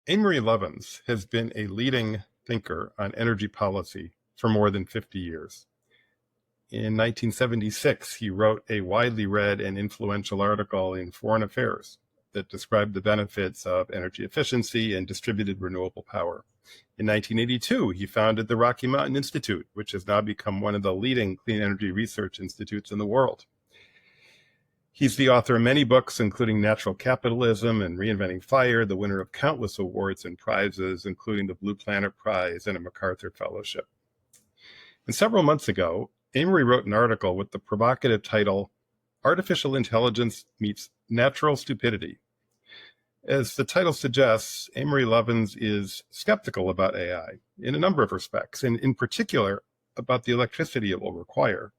Amory Lovins has been a leading thinker on energy policy for more than 50 years. In 1976, he wrote a widely read and influential article in Foreign Affairs that described the benefits of energy efficiency and distributed renewable power. In 1982, he founded the Rocky Mountain Institute, which has now become one of the leading clean energy research institutes in the world. He's the author of many books, including Natural Capitalism and Reinventing Fire, the winner of countless awards and prizes, including the Blue Planet Prize and a MacArthur Fellowship. And several months ago, Amory wrote an article with the provocative title, Artificial Intelligence Meets Natural Stupidity. As the title suggests, Amory Lovins is skeptical about AI in a number of respects, and in particular about the electricity it will require.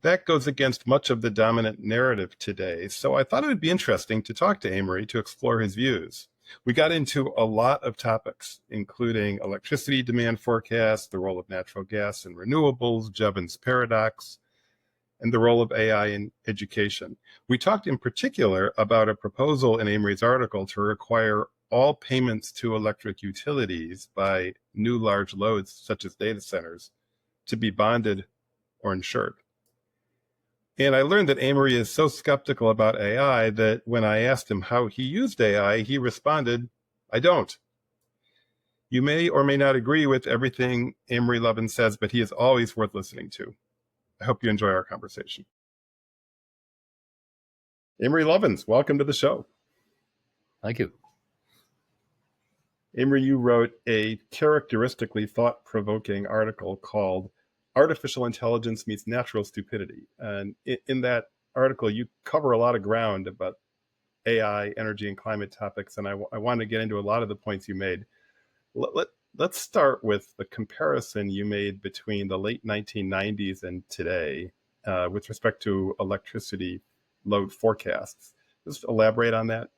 That goes against much of the dominant narrative today, so I thought it would be interesting to talk to Amory to explore his views. We got into a lot of topics, including electricity demand forecasts, the role of natural gas and renewables, Jevons paradox, and the role of AI in education. We talked in particular about a proposal in Amory's article to require all payments to electric utilities by new large loads, such as data centers, to be bonded or insured. And I learned that Amory is so skeptical about AI that when I asked him how he used AI, he responded, I don't. You may or may not agree with everything Amory Lovins says, but he is always worth listening to. I hope you enjoy our conversation. Amory Lovins, welcome to the show. Thank you. Amory, you wrote a characteristically thought-provoking article called Artificial Intelligence Meets Natural Stupidity. And in that article, you cover a lot of ground about AI, energy, and climate topics, and I want to get into a lot of the points you made. Let's start with the comparison you made between the late 1990s and today with respect to electricity load forecasts. Just elaborate on that.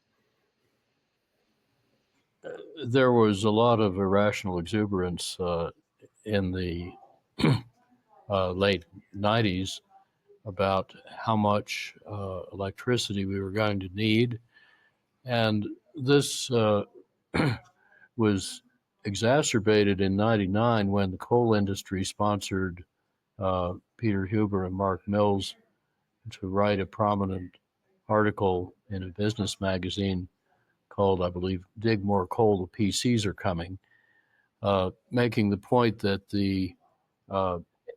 There was a lot of irrational exuberance in the late 90s about how much electricity we were going to need. And this was exacerbated in 99 when the coal industry sponsored Peter Huber and Mark Mills to write a prominent article in a business magazine called, I believe, Dig More Coal, the PCs are coming, making the point that the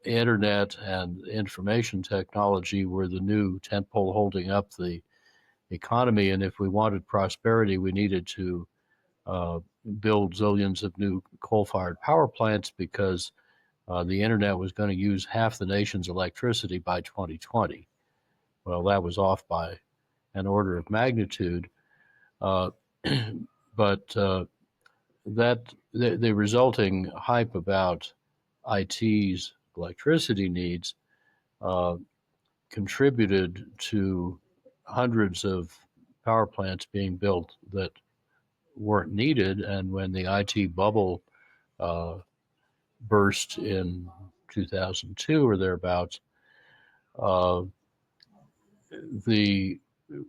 internet and information technology were the new tentpole holding up the economy. And if we wanted prosperity, we needed to build zillions of new coal-fired power plants because the internet was going to use half the nation's electricity by 2020. Well, that was off by an order of magnitude. But that the resulting hype about IT's electricity needs contributed to hundreds of power plants being built that weren't needed. And when the IT bubble burst in 2002 or thereabouts, the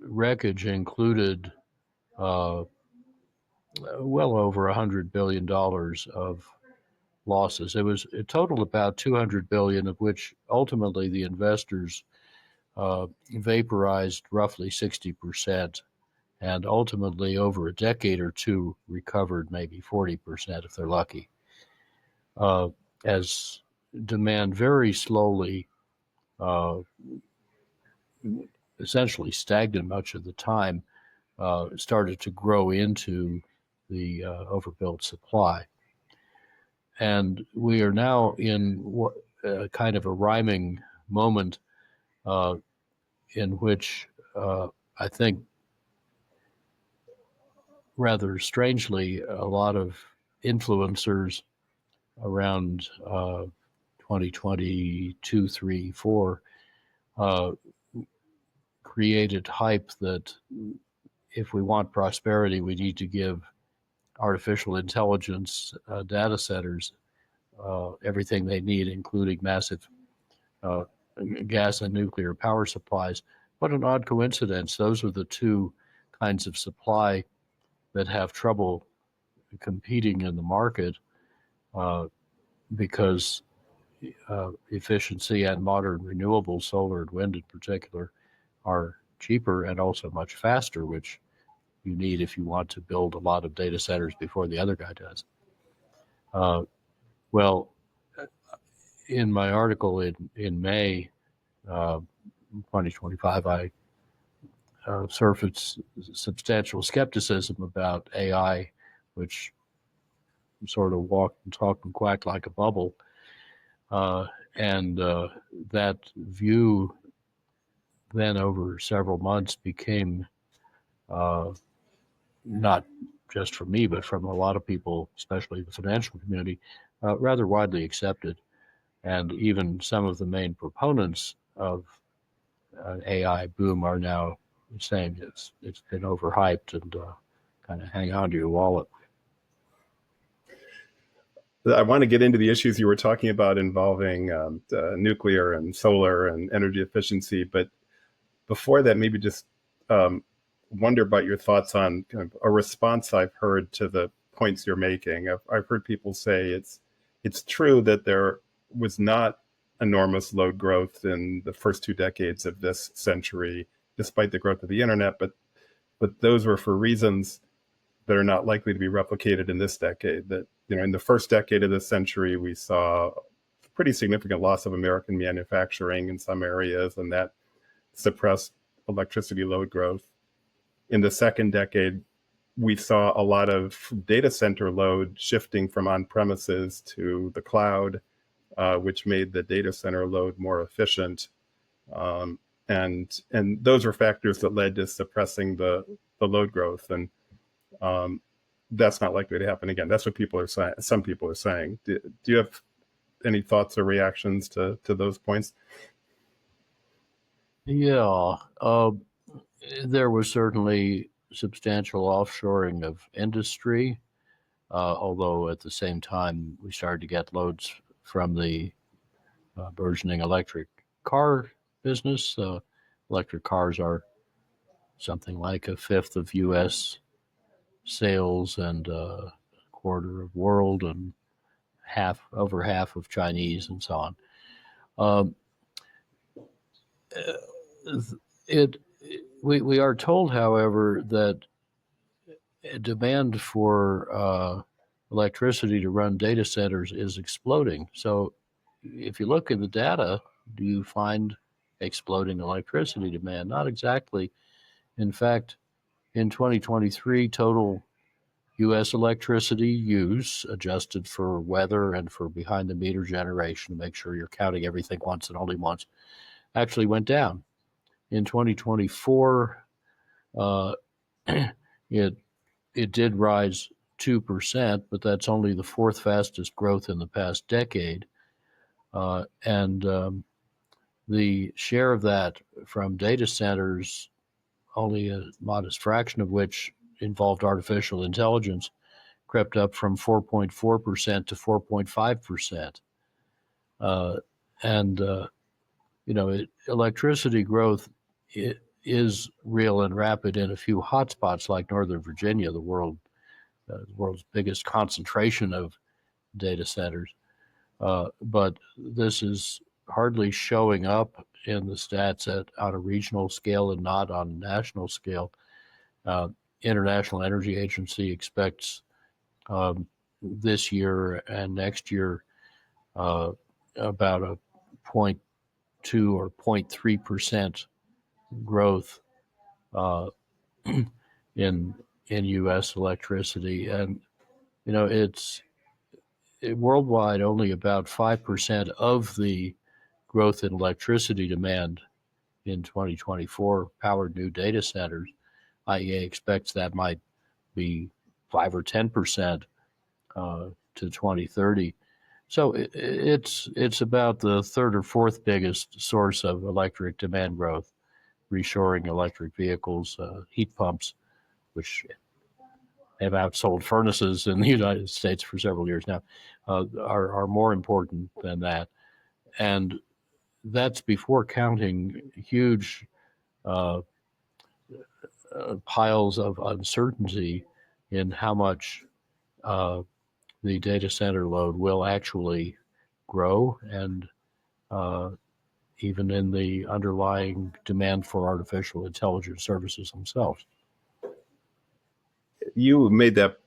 wreckage included well over $100 billion of losses. It totaled about $200 billion, of which ultimately the investors vaporized roughly 60%, and ultimately over a decade or two recovered maybe 40% if they're lucky. As demand very slowly, essentially stagnant much of the time, started to grow into the overbuilt supply. And we are now in kind of a rhyming moment in which I think rather strangely a lot of influencers around 2022, 3, 4 created hype that if we want prosperity, we need to give artificial intelligence data centers everything they need, including massive gas and nuclear power supplies. What an odd coincidence. Those are the two kinds of supply that have trouble competing in the market because efficiency and modern renewables, solar and wind in particular, are cheaper and also much faster, which you need if you want to build a lot of data centers before the other guy does. Well, in my article in May 2025, I surfaced substantial skepticism about AI, which sort of walked and talked and quacked like a bubble. And that view then over several months became not just from me, but from a lot of people, especially the financial community, rather widely accepted. And even some of the main proponents of AI boom are now saying it's been overhyped and kind of hang on to your wallet. I want to get into the issues you were talking about involving nuclear and solar and energy efficiency, but before that, maybe just wonder about your thoughts on kind of a response I've heard to the points you're making. I've heard people say it's true that there was not enormous load growth in the first 2 decades of this century, despite the growth of the internet, but those were for reasons that are not likely to be replicated in this decade. That, in the first decade of this century, we saw pretty significant loss of American manufacturing in some areas, and that suppressed electricity load growth. In the second decade, we saw a lot of data center load shifting from on-premises to the cloud, which made the data center load more efficient. And those were factors that led to suppressing the load growth. And that's not likely to happen again. That's what people are saying. Some people are saying. Do you have any thoughts or reactions to those points? Yeah, there was certainly substantial offshoring of industry, although at the same time we started to get loads from the burgeoning electric car business. Electric cars are something like a fifth of U.S. sales and a quarter of world and over half of Chinese and so on. We are told, however, that demand for electricity to run data centers is exploding. So if you look at the data, do you find exploding electricity demand? Not exactly. In fact, in 2023, total U.S. electricity use, adjusted for weather and for behind-the-meter generation to make sure you're counting everything once and only once, actually went down. In 2024, it did rise 2%, but that's only the fourth fastest growth in the past decade. And the share of that from data centers, only a modest fraction of which involved artificial intelligence, crept up from 4.4% to 4.5%. Electricity growth is real and rapid in a few hotspots like Northern Virginia, the world's biggest concentration of data centers. But this is hardly showing up in the stats on a regional scale and not on a national scale. International Energy Agency expects this year and next year about a 0.2 or 0.3% growth in U.S. electricity, and it's worldwide only about 5% of the growth in electricity demand in 2024 powered new data centers. IEA expects that might be 5 or 10% to 2030. So it's about the third or fourth biggest source of electric demand growth. Reshoring electric vehicles, heat pumps, which have outsold furnaces in the United States for several years now, are more important than that. And that's before counting huge piles of uncertainty in how much the data center load will actually grow, and even in the underlying demand for artificial intelligence services themselves. You made that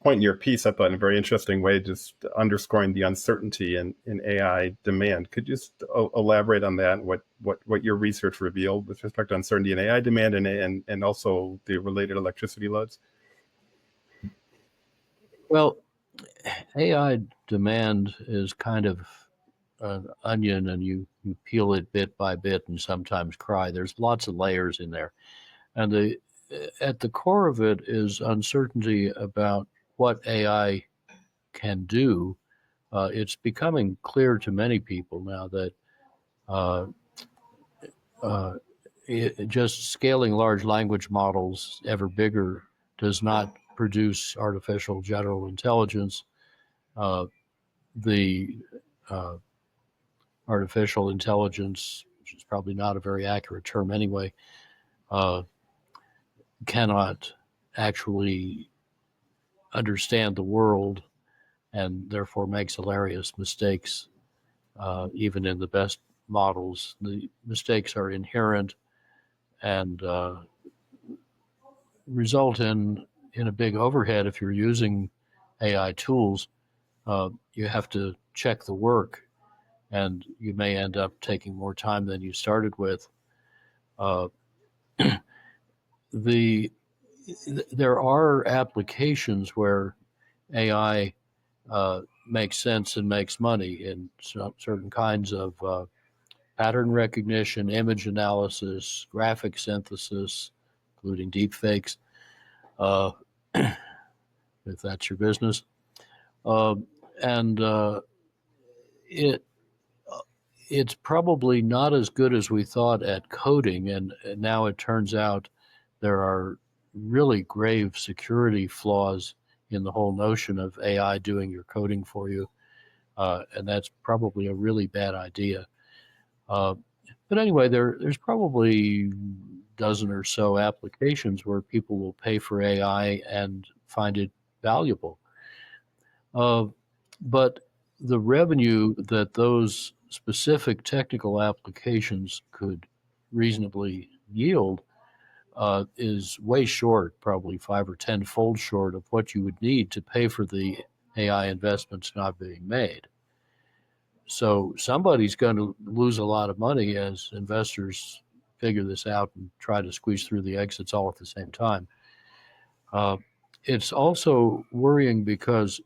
point in your piece, I thought, in a very interesting way, just underscoring the uncertainty in AI demand. Could you just elaborate on that, and what your research revealed with respect to uncertainty in AI demand and also the related electricity loads? Well, AI demand is kind of an onion, and you peel it bit by bit and sometimes cry. There's lots of layers in there. And at the core of it is uncertainty about what AI can do. It's becoming clear to many people now that uh, just scaling large language models ever bigger does not produce artificial general intelligence. The uh, artificial intelligence, which is probably not a very accurate term anyway, uh, cannot actually understand the world and therefore makes hilarious mistakes, even in the best models. The mistakes are inherent and result in a big overhead if you're using AI tools. You have to check the work, and you may end up taking more time than you started with. Uh, the there are applications where AI makes sense and makes money in certain kinds of pattern recognition, image analysis, graphic synthesis, including deep fakes, uh, if that's your business. Uh, and it it's probably not as good as we thought at coding, and now it turns out there are really grave security flaws in the whole notion of AI doing your coding for you, and that's probably a really bad idea. Uh, but anyway, there's probably a dozen or so applications where people will pay for AI and find it valuable. Uh, but the revenue that those specific technical applications could reasonably yield is way short, probably 5 or 10-fold short of what you would need to pay for the AI investments not being made. So somebody's going to lose a lot of money as investors figure this out and try to squeeze through the exits all at the same time. It's also worrying because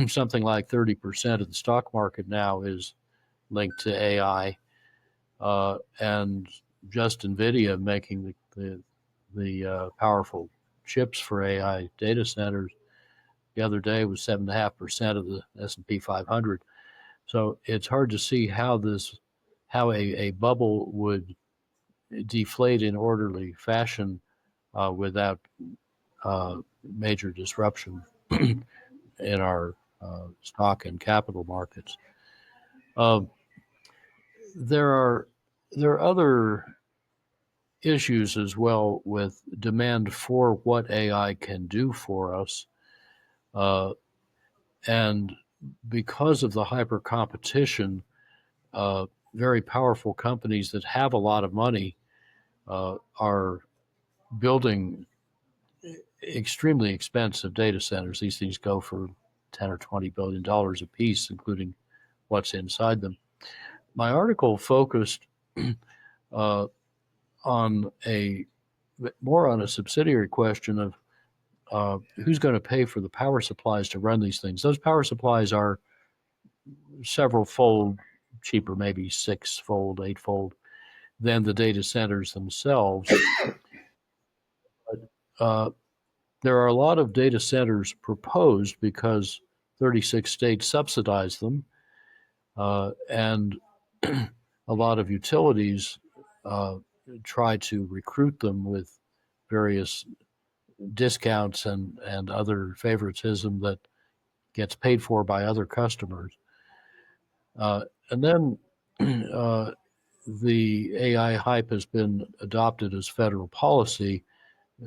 something like 30% of the stock market now is linked to AI, and just NVIDIA making the powerful chips for AI data centers the other day was 7.5% of the S&P 500. So it's hard to see how a bubble would deflate in orderly fashion without major disruption in our stock and capital markets. Uh, there are other issues as well with demand for what AI can do for us, and because of the hyper competition, very powerful companies that have a lot of money are building extremely expensive data centers. These things go for $10 or $20 billion a piece, including what's inside them. My article focused uh, on more on a subsidiary question of who's going to pay for the power supplies to run these things. Those power supplies are several fold cheaper, maybe 6-fold, 8-fold, than the data centers themselves. But, there are a lot of data centers proposed because 36 states subsidize them, and a lot of utilities try to recruit them with various discounts and other favoritism that gets paid for by other customers. And then the AI hype has been adopted as federal policy,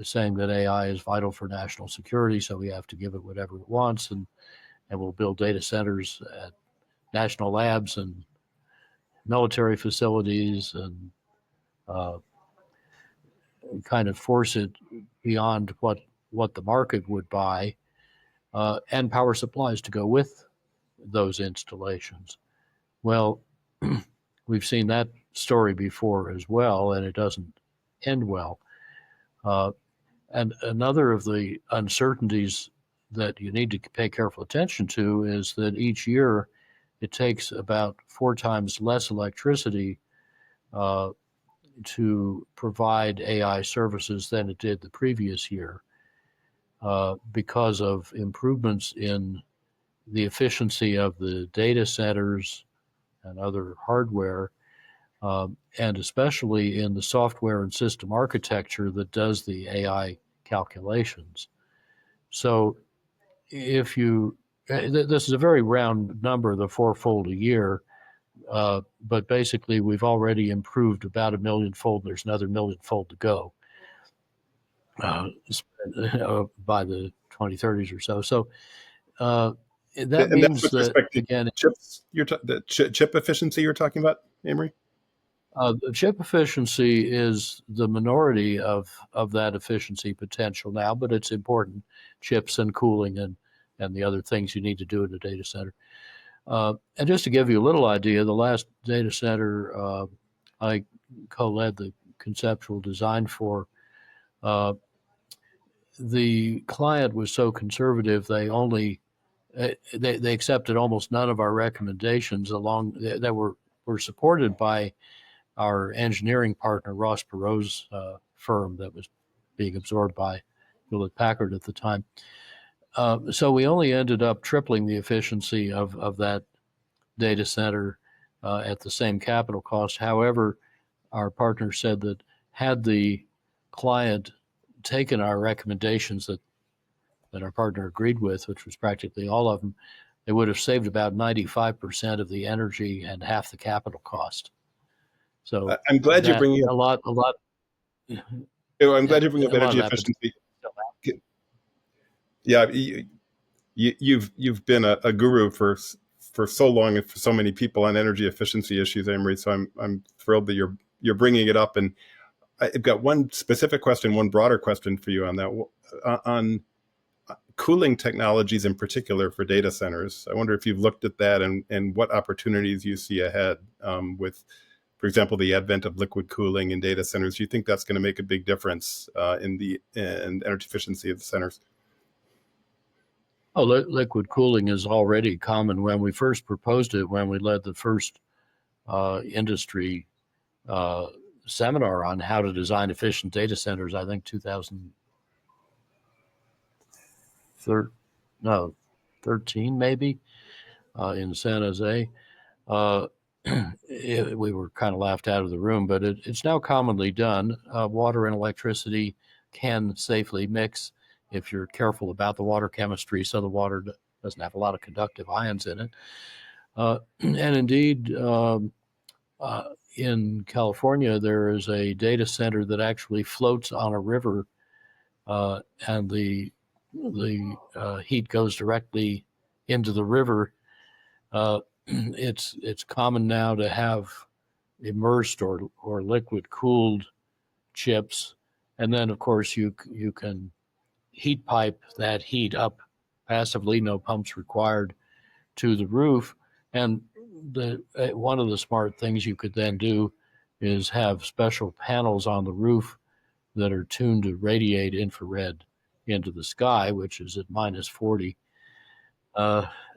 saying that AI is vital for national security, so we have to give it whatever it wants, and we'll build data centers at national labs and military facilities, and uh, kind of force it beyond what the market would buy, and power supplies to go with those installations. Well, we've seen that story before as well, and it doesn't end well. And another of the uncertainties that you need to pay careful attention to is that each year it takes about 4 times less electricity uh, to provide AI services than it did the previous year, because of improvements in the efficiency of the data centers and other hardware, and especially in the software and system architecture that does the AI calculations. So if you, this is a very round number, the fourfold a year, but basically we've already improved about a millionfold. There's another millionfold to go by the 2030s or so. So that And that's means with that, respect to again, chips. The chip efficiency you're talking about, Amory? the chip efficiency is the minority of that efficiency potential now, but it's important. Chips and cooling and the other things you need to do in a data center. And just to give you a little idea, the last data center I co-led the conceptual design for, the client was so conservative they accepted almost none of our recommendations that were supported by our engineering partner, Ross Perot's firm that was being absorbed by Hewlett Packard at the time. So we only ended up tripling the efficiency of that data center at the same capital cost. However, our partner said that had the client taken our recommendations that our partner agreed with, which was practically all of them, they would have saved about 95% of the energy and half the capital cost. So I'm glad you're that bringing up. a lot. I'm glad you're bringing up A lot of energy that efficiency. Yeah, you've been a guru for so long and for so many people on energy efficiency issues, Amory. So I'm thrilled that you're bringing it up. And I've got one specific question, one broader question for you on that, on cooling technologies in particular for data centers. I wonder if you've looked at that and what opportunities you see ahead with, for example, the advent of liquid cooling in data centers. Do you think that's going to make a big difference in energy efficiency of the centers? Oh, liquid cooling is already common. When we first proposed it, when we led the first industry seminar on how to design efficient data centers, I think 2013 maybe, in San Jose. We were kind of laughed out of the room, but it's now commonly done. Water and electricity can safely mix if you're careful about the water chemistry, so the water doesn't have a lot of conductive ions in it. And indeed, in California, there is a data center that actually floats on a river, and the heat goes directly into the river. It's common now to have immersed or liquid cooled chips, and then of course you can heat pipe that heat up passively, no pumps required, to the roof. And the one of the smart things you could then do is have special panels on the roof that are tuned to radiate infrared into the sky, which is at minus 40,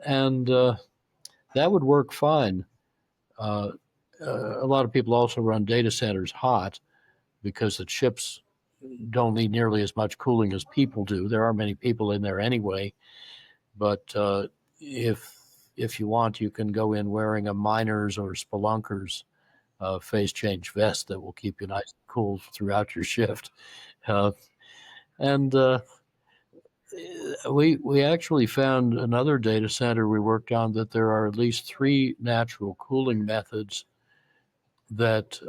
and that would work fine. A lot of people also run data centers hot because the chips don't need nearly as much cooling as people do. There are many people in there anyway, but if you want, you can go in wearing a miners or spelunkers phase change vest that will keep you nice and cool throughout your shift. And we actually found another data center we worked on that there are at least 3 natural cooling methods that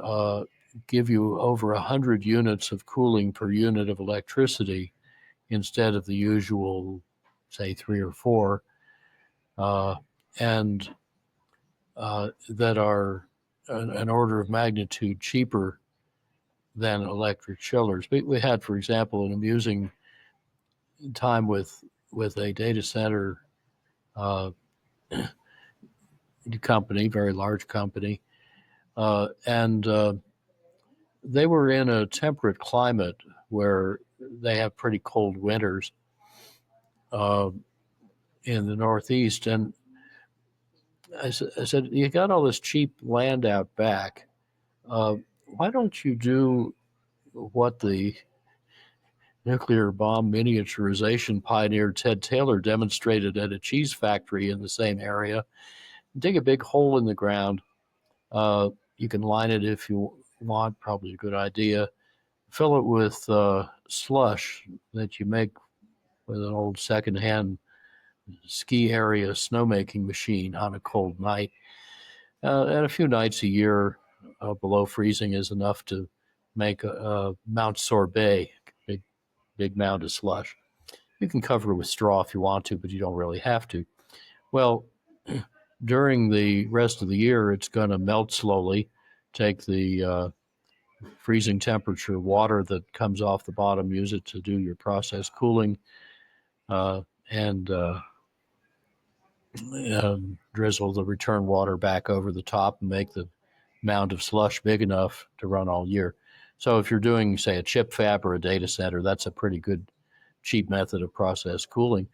give you over 100 units of cooling per unit of electricity instead of the usual, say, 3 or 4, and that are an order of magnitude cheaper than electric chillers. We had, for example, an amusing time with a data center company, very large company, and they were in a temperate climate where they have pretty cold winters in the Northeast. And I said, you got all this cheap land out back. Why don't you do what the nuclear bomb miniaturization pioneer Ted Taylor demonstrated at a cheese factory in the same area? Dig a big hole in the ground. You can line it if you want, probably a good idea. Fill it with slush that you make with an old secondhand ski area snowmaking machine on a cold night. And a few nights a year below freezing is enough to make a Mount Sorbet, big mound of slush. You can cover it with straw if you want to, but you don't really have to. Well, during the rest of the year, it's going to melt slowly, take the freezing temperature water that comes off the bottom, use it to do your process cooling, and drizzle the return water back over the top and make the mound of slush big enough to run all year. So if you're doing, say, a chip fab or a data center, that's a pretty good, cheap method of process cooling.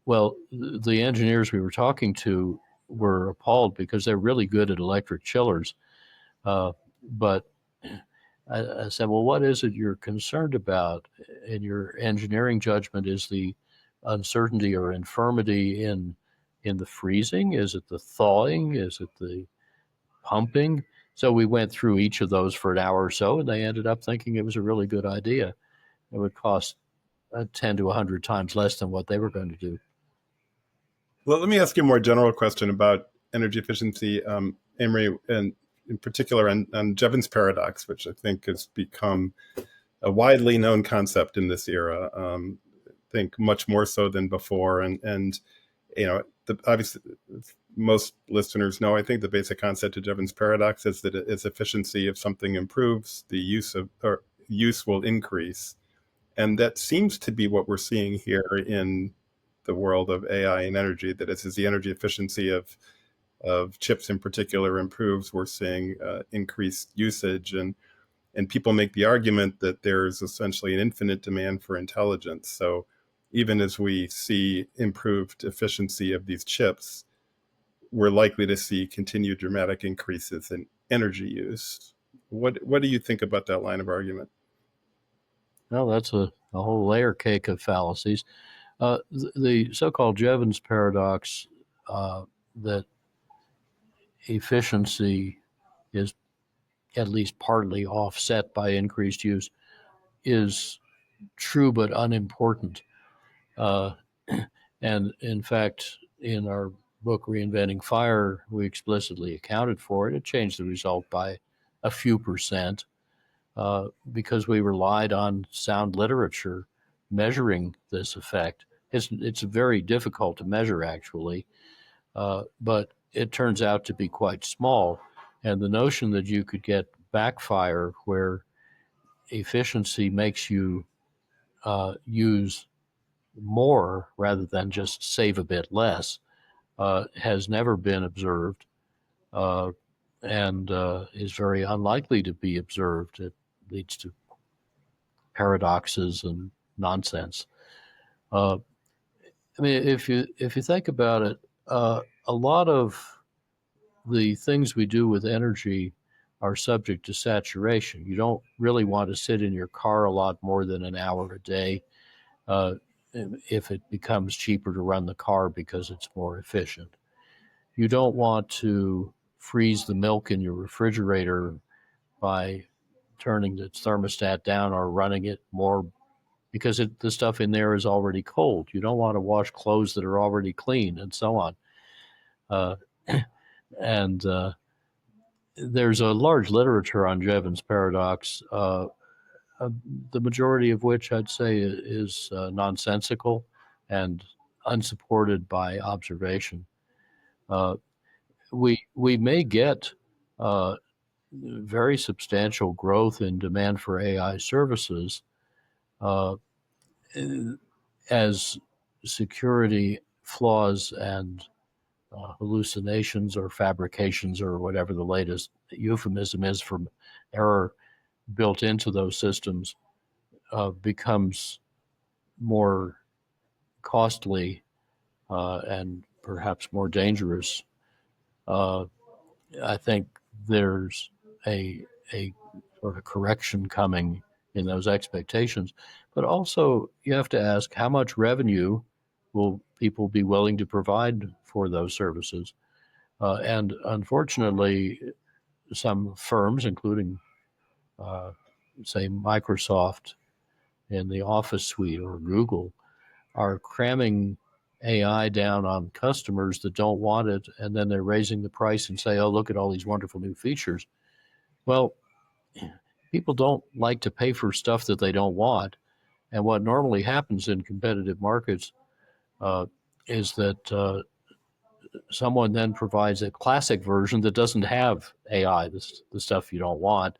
Well, the engineers we were talking to were appalled because they're really good at electric chillers. But I said, well, what is it you're concerned about in your engineering judgment? Is the uncertainty or infirmity in the freezing? Is it the thawing? Is it the pumping? So we went through each of those for an hour or so, and they ended up thinking it was a really good idea. It would cost 10 to 100 times less than what they were going to do. Well, let me ask you a more general question about energy efficiency, Amory, and in particular on Jevons paradox, which I think has become a widely known concept in this era. I think much more so than before. And you know, obviously, most listeners know, I think the basic concept of Jevons paradox is that as efficiency of something improves, the use will increase. And that seems to be what we're seeing here in the world of AI and energy, that as the energy efficiency of chips in particular improves, we're seeing increased usage. And people make the argument that there's essentially an infinite demand for intelligence. So even as we see improved efficiency of these chips, we're likely to see continued dramatic increases in energy use. What do you think about that line of argument? Well, that's a whole layer cake of fallacies. The so-called Jevons paradox, that efficiency is at least partly offset by increased use, is true but unimportant. And in fact, in our book, Reinventing Fire, we explicitly accounted for it. It changed the result by a few percent because we relied on sound literature measuring this effect. It's very difficult to measure, actually, but it turns out to be quite small. And the notion that you could get backfire where efficiency makes you use more rather than just save a bit less has never been observed and is very unlikely to be observed. It leads to paradoxes and nonsense. I mean, if you think about it, a lot of the things we do with energy are subject to saturation. You don't really want to sit in your car a lot more than an hour a day if it becomes cheaper to run the car because it's more efficient. You don't want to freeze the milk in your refrigerator by turning the thermostat down or running it more because the stuff in there is already cold. You don't want to wash clothes that are already clean and so on. And there's a large literature on Jevons paradox, the majority of which I'd say is nonsensical and unsupported by observation. We may get very substantial growth in demand for AI services uh, as security flaws and hallucinations or fabrications or whatever the latest euphemism is for error built into those systems becomes more costly and perhaps more dangerous. Uh, I think there's a sort of correction coming in those expectations, but also you have to ask how much revenue will people be willing to provide for those services, and unfortunately, some firms, including uh, say Microsoft in the Office suite or Google, are cramming AI down on customers that don't want it, and then they're raising the price and say, "Oh, look at all these wonderful new features." Well, people don't like to pay for stuff that they don't want, and what normally happens in competitive markets uh, is that someone then provides a classic version that doesn't have AI, the stuff you don't want,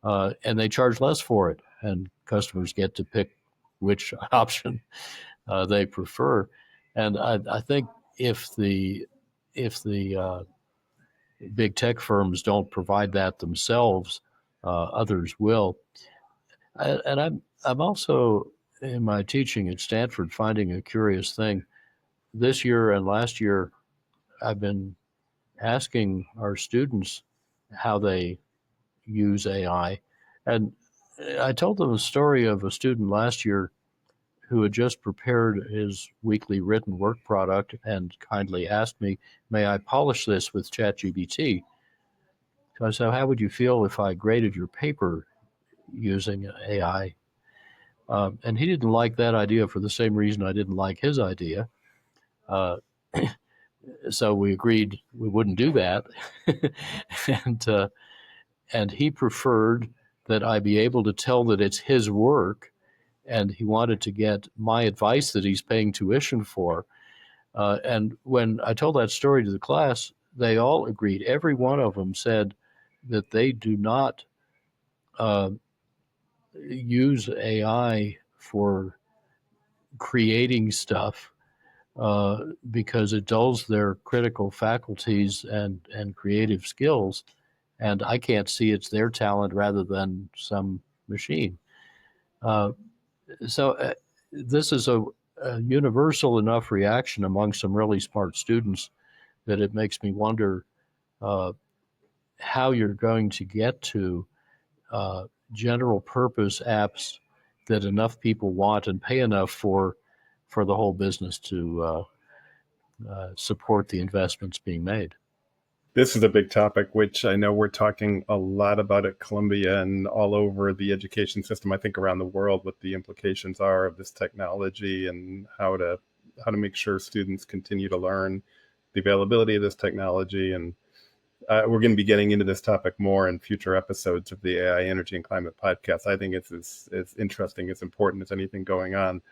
and they charge less for it, and customers get to pick which option they prefer. And I think if the big tech firms don't provide that themselves, others will. And I'm also in my teaching at Stanford finding a curious thing. This year and last year, I've been asking our students how they use AI, and I told them a story of a student last year who had just prepared his weekly written work product and kindly asked me, "May I polish this with ChatGPT?" So I said, "How would you feel if I graded your paper using AI?" And he didn't like that idea for the same reason I didn't like his idea. Uh, so we agreed we wouldn't do that, and and he preferred that I be able to tell that it's his work, and he wanted to get my advice that he's paying tuition for. And when I told that story to the class, they all agreed. Every one of them said that they do not uh, use AI for creating stuff because it dulls their critical faculties and creative skills. And I can't see it's their talent rather than some machine. Uh, so this is a universal enough reaction among some really smart students that it makes me wonder uh, how you're going to get to uh, general purpose apps that enough people want and pay enough for the whole business to support the investments being made. This is a big topic, which I know we're talking a lot about at Columbia and all over the education system, I think around the world, what the implications are of this technology and how to make sure students continue to learn the availability of this technology. And we're going to be getting into this topic more in future episodes of the AI Energy and Climate podcast. I think it's as interesting, as important as anything going on.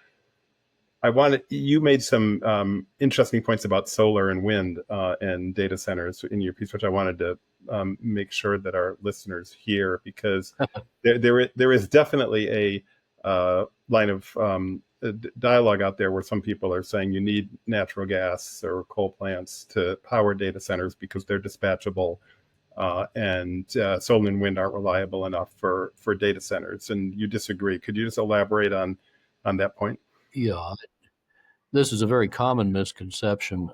You made some interesting points about solar and wind and data centers in your piece, which I wanted to make sure that our listeners hear, because there is definitely a line of dialogue out there where some people are saying you need natural gas or coal plants to power data centers because they're dispatchable, and solar and wind aren't reliable enough for data centers. And you disagree. Could you just elaborate on that point? Yeah, this is a very common misconception.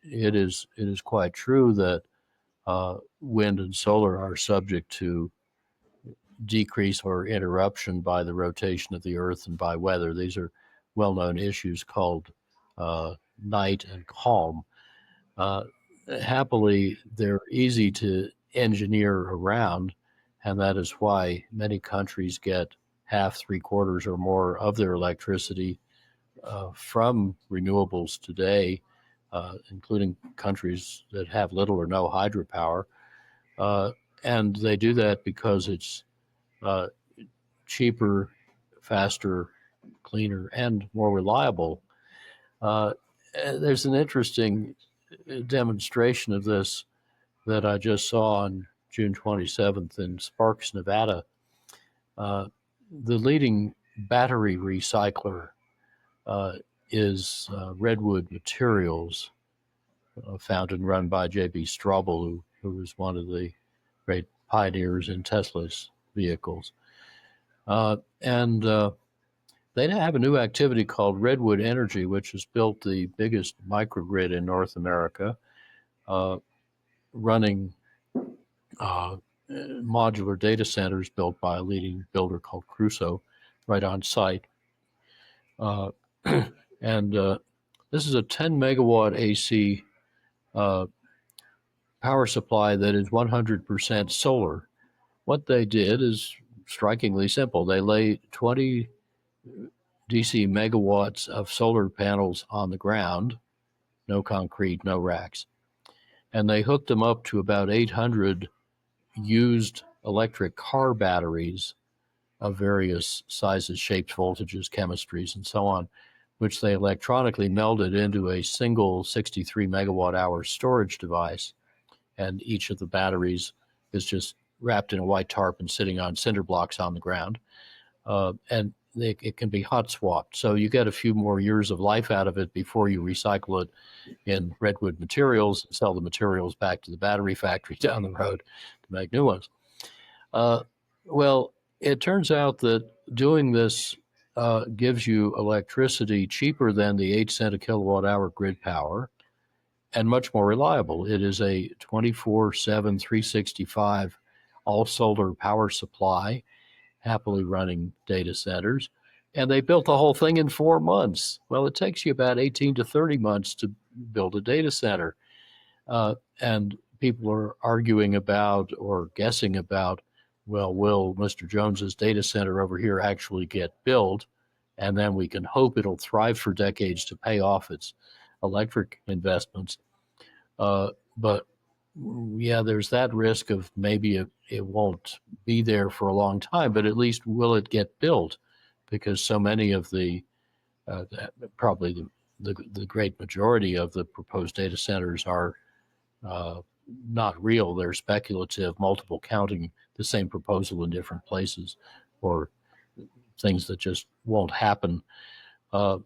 It is quite true that wind and solar are subject to decrease or interruption by the rotation of the Earth and by weather. These are well-known issues called night and calm. Uh, Happily, they're easy to engineer around, and that is why many countries get half, three quarters, or more of their electricity from renewables today, including countries that have little or no hydropower. Uh, and they do that because it's uh, cheaper, faster, cleaner, and more reliable. Uh, there's an interesting demonstration of this that I just saw on June 27th in Sparks, Nevada. The leading battery recycler is Redwood Materials, founded and run by J.B. Straubel, who was one of the great pioneers in Tesla's vehicles. And they have a new activity called Redwood Energy, which has built the biggest microgrid in North America, running modular data centers built by a leading builder called Crusoe right on site. And this is a 10 megawatt AC power supply that is 100% solar. What they did is strikingly simple. They lay 20 DC megawatts of solar panels on the ground, no concrete, no racks, and they hooked them up to about 800 used electric car batteries of various sizes, shapes, voltages, chemistries, and so on, which they electronically melded into a single 63 megawatt hour storage device. And each of the batteries is just wrapped in a white tarp and sitting on cinder blocks on the ground. And it can be hot swapped. So you get a few more years of life out of it before you recycle it in Redwood Materials and sell the materials back to the battery factory down the road to make new ones. Well, it turns out that doing this gives you electricity cheaper than the 8 cent a kilowatt hour grid power and much more reliable. It is a 24/7, 365 all solar power supply, happily running data centers. And they built the whole thing in 4 months. Well, it takes you about 18 to 30 months to build a data center. And people are arguing about or guessing about, well, will Mr. Jones's data center over here actually get built? And then we can hope it'll thrive for decades to pay off its electric investments. But yeah, there's that risk of maybe it won't be there for a long time, but at least will it get built? Because so many of probably the great majority of the proposed data centers are not real. They're speculative, multiple counting the same proposal in different places, or things that just won't happen. But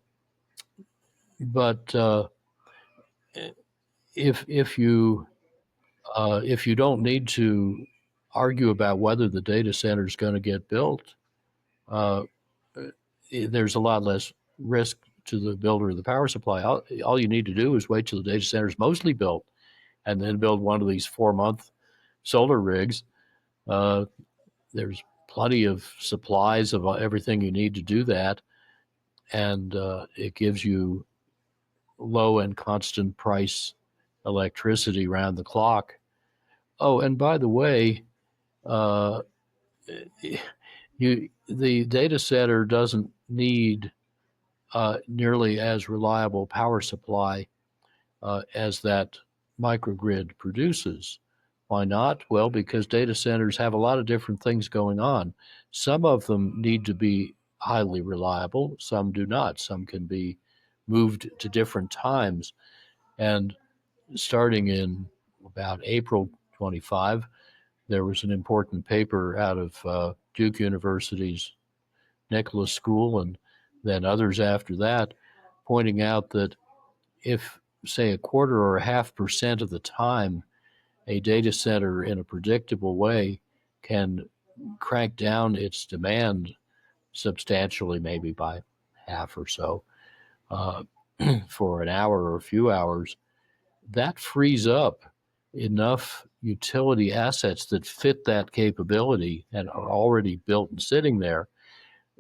if you don't need to argue about whether the data center is going to get built, there's a lot less risk to the builder of the power supply. All you need to do is wait till the data center is mostly built and then build one of these 4-month solar rigs. There's plenty of supplies of everything you need to do that. And it gives you low and constant price electricity around the clock. Oh, and by the way, the data center doesn't need nearly as reliable power supply as that microgrid produces. Why not? Well, because data centers have a lot of different things going on. Some of them need to be highly reliable, some do not. Some can be moved to different times. And starting in about April 25, there was an important paper out of Duke University's Nicholas School, and then others after that, pointing out that if, say, 1/4 or 0.5% of the time a data center in a predictable way can crank down its demand substantially, maybe by half or so, for an hour or a few hours, that frees up enough utility assets that fit that capability and are already built and sitting there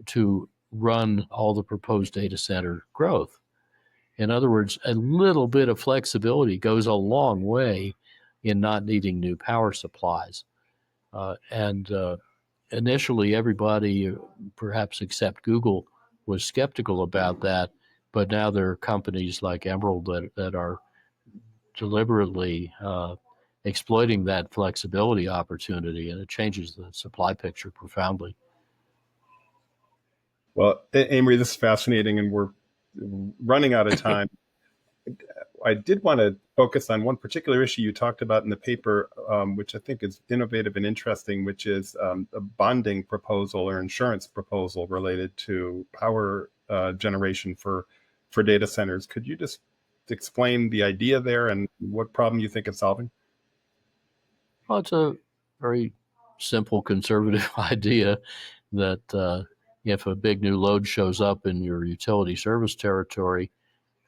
to run all the proposed data center growth. In other words, a little bit of flexibility goes a long way in not needing new power supplies. And initially, everybody, perhaps except Google, was skeptical about that. But now there are companies like Emerald that are deliberately exploiting that flexibility opportunity, and it changes the supply picture profoundly. Well, Amory, this is fascinating, and we're running out of time. I did want to focus on one particular issue you talked about in the paper, which I think is innovative and interesting, which is a bonding proposal or insurance proposal related to power generation for data centers. Could you just explain the idea there and what problem you think it's solving? Well, it's a very simple conservative idea that if a big new load shows up in your utility service territory,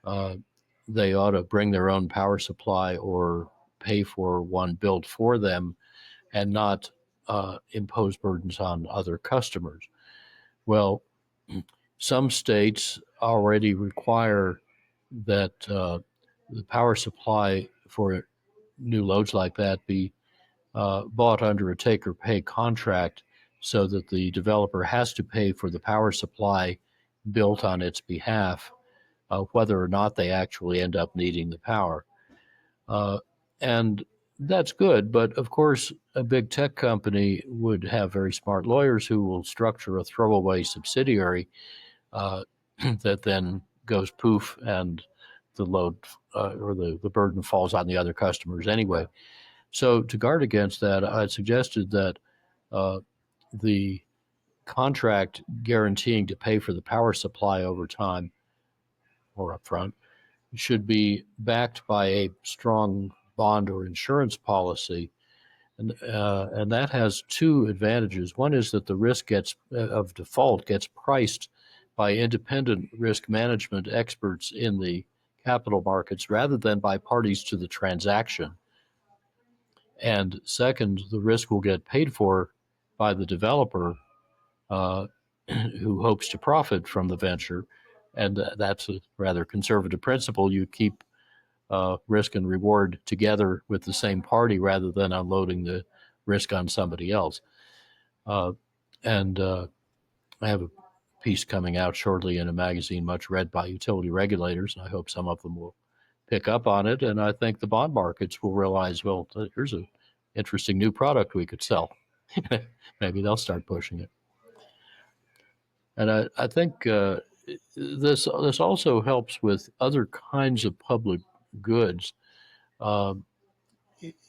uh, they ought to bring their own power supply or pay for one built for them and not impose burdens on other customers. Well, some states already require that the power supply for new loads like that be bought under a take or pay contract so that the developer has to pay for the power supply built on its behalf, whether or not they actually end up needing the power. And that's good, but of course, a big tech company would have very smart lawyers who will structure a throwaway subsidiary uh, that then goes poof and the load or the burden falls on the other customers anyway. So to guard against that, I suggested that uh, the contract guaranteeing to pay for the power supply over time or upfront should be backed by a strong bond or insurance policy. And that has two advantages. One is that the risk of default gets priced by independent risk management experts in the capital markets rather than by parties to the transaction. And second, the risk will get paid for by the developer uh, who hopes to profit from the venture. And that's a rather conservative principle. You keep risk and reward together with the same party rather than unloading the risk on somebody else. And I have a piece coming out shortly in a magazine much read by utility regulators, and I hope some of them will pick up on it. And I think the bond markets will realize, well, here's an interesting new product we could sell. Maybe they'll start pushing it. And I think this also helps with other kinds of public goods. Uh,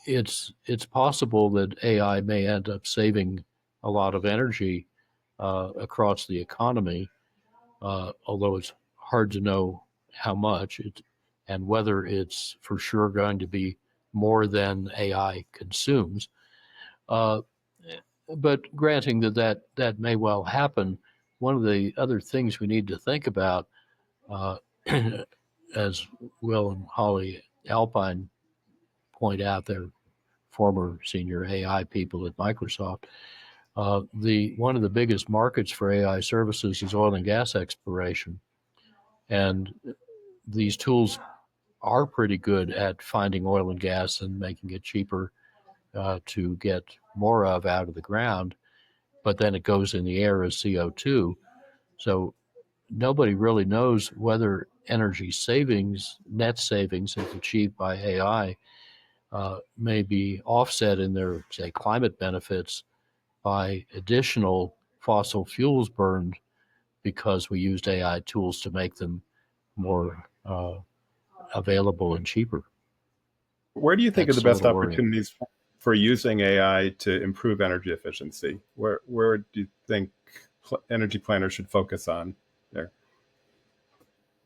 it's possible that AI may end up saving a lot of energy across the economy, although it's hard to know how much and whether it's for sure going to be more than AI consumes. Uh, but granting that may well happen, one of the other things we need to think about, uh, as Will and Holly Alpine point out, they're former senior AI people at Microsoft. The one of the biggest markets for AI services is oil and gas exploration, and these tools are pretty good at finding oil and gas and making it cheaper to get more of out of the ground. But then it goes in the air as CO2. So nobody really knows whether energy savings, net savings, as achieved by AI, may be offset in their, say, climate benefits by additional fossil fuels burned because we used AI tools to make them more available and cheaper. Where do you think are That's the a best little worrying. opportunities for using AI to improve energy efficiency? Where do you think energy planners should focus on there?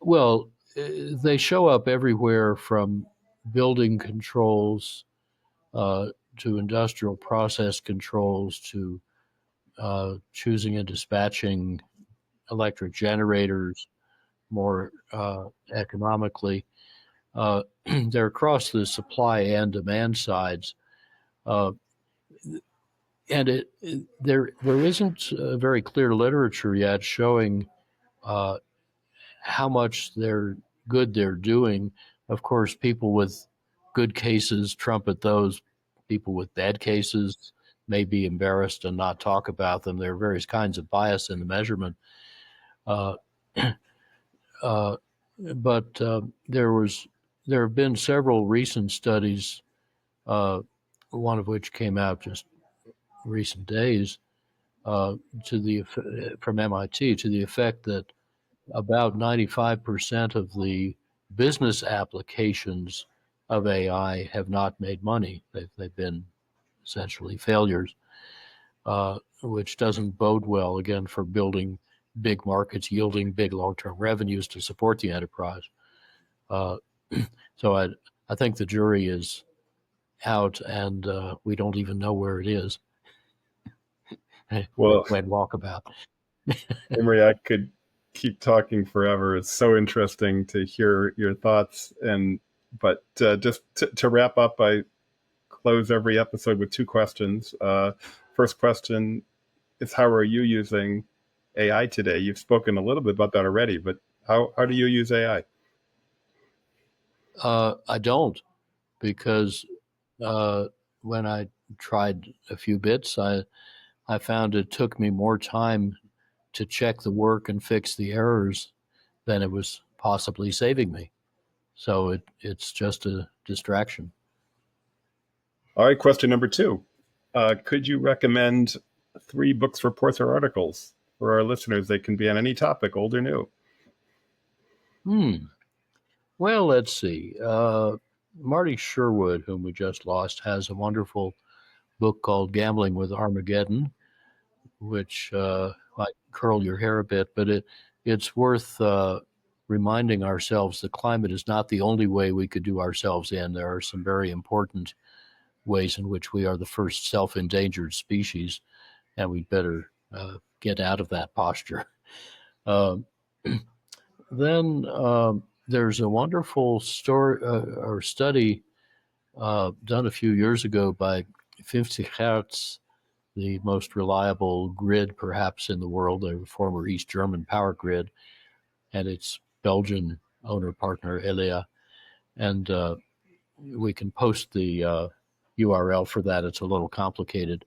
Well, they show up everywhere from building controls to industrial process controls to choosing and dispatching electric generators more economically. They're across the supply and demand sides. Uh, and there isn't very clear literature yet showing uh, how much they're doing. Of course, people with good cases trumpet those. People with bad cases may be embarrassed and not talk about them. There are various kinds of bias in the measurement. Uh, uh, but there have been several recent studies one of which came out just recent days from MIT, to the effect that about 95% of the business applications of AI have not made money. They've been essentially failures, which doesn't bode well, again, for building big markets, yielding big long-term revenues to support the enterprise. So I think the jury is out, and we don't even know where it is. Well, When walkabout. Amory, I could keep talking forever. It's so interesting to hear your thoughts. But just to wrap up, I close every episode with two questions. First question is, how are you using AI today? You've spoken a little bit about that already, but how do you use AI? I don't, because when I tried a few bits, I found it took me more time to check the work and fix the errors than it was possibly saving me. So it's just a distraction. All right, question number two. Could you recommend 3 books, reports, or articles for our listeners? They can be on any topic, old or new. Well, let's see. Marty Sherwood, whom we just lost, has a wonderful book called Gambling with Armageddon, which might curl your hair a bit, but it's worth reminding ourselves that climate is not the only way we could do ourselves in. There are some very important ways in which we are the first self-endangered species, and we'd better get out of that posture. Then there's a wonderful story or study done a few years ago by 50 Hertz, the most reliable grid perhaps in the world, a former East German power grid, and its Belgian owner partner Elia. And we can post the URL for that. It's a little complicated,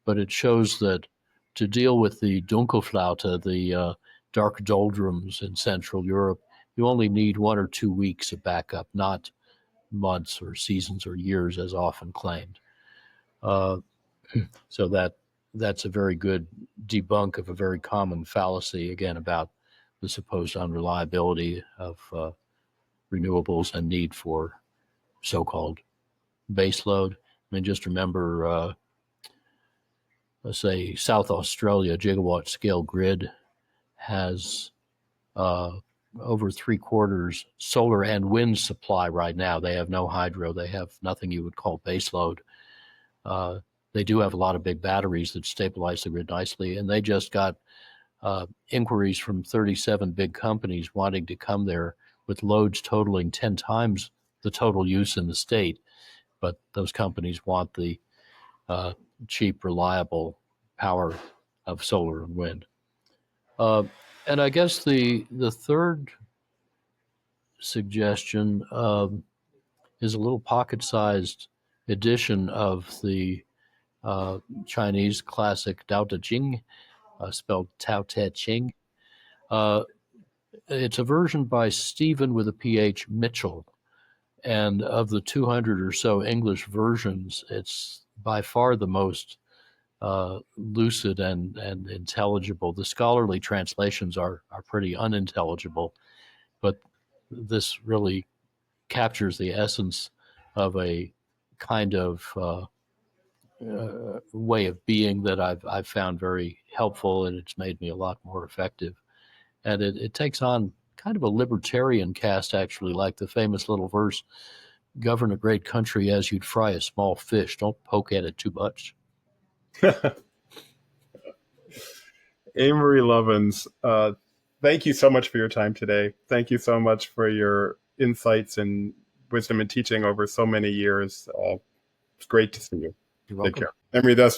but it shows that to deal with the Dunkelflaute, the dark doldrums in Central Europe, you only need 1 or 2 weeks of backup, not months or seasons or years as often claimed. So that's a very good debunk of a very common fallacy, again, about the supposed unreliability of renewables and need for so-called baseload. I mean, just remember, let's say South Australia gigawatt scale grid has over 3/4 solar and wind supply right now. They have no hydro. They have nothing you would call baseload. They do have a lot of big batteries that stabilize the grid nicely, and they just got inquiries from 37 big companies wanting to come there with loads totaling 10 times the total use in the state. But those companies want the cheap, reliable power of solar and wind. And I guess the third suggestion is a little pocket-sized edition of the Chinese classic Tao Te Ching, spelled Tao Te Ching. It's a version by Stephen with a PH Mitchell. And of the 200 or so English versions, it's by far the most lucid and intelligible. The scholarly translations are pretty unintelligible, but this really captures the essence of a kind of way of being that I've found very helpful, and it's made me a lot more effective. And it takes on kind of a libertarian cast, actually, like the famous little verse, "Govern a great country as you'd fry a small fish. Don't poke at it too much." Amory Lovins, thank you so much for your time today. Thank you so much for your insights and wisdom and teaching over so many years. It's great to see you. You're welcome. Take care. Amory, that's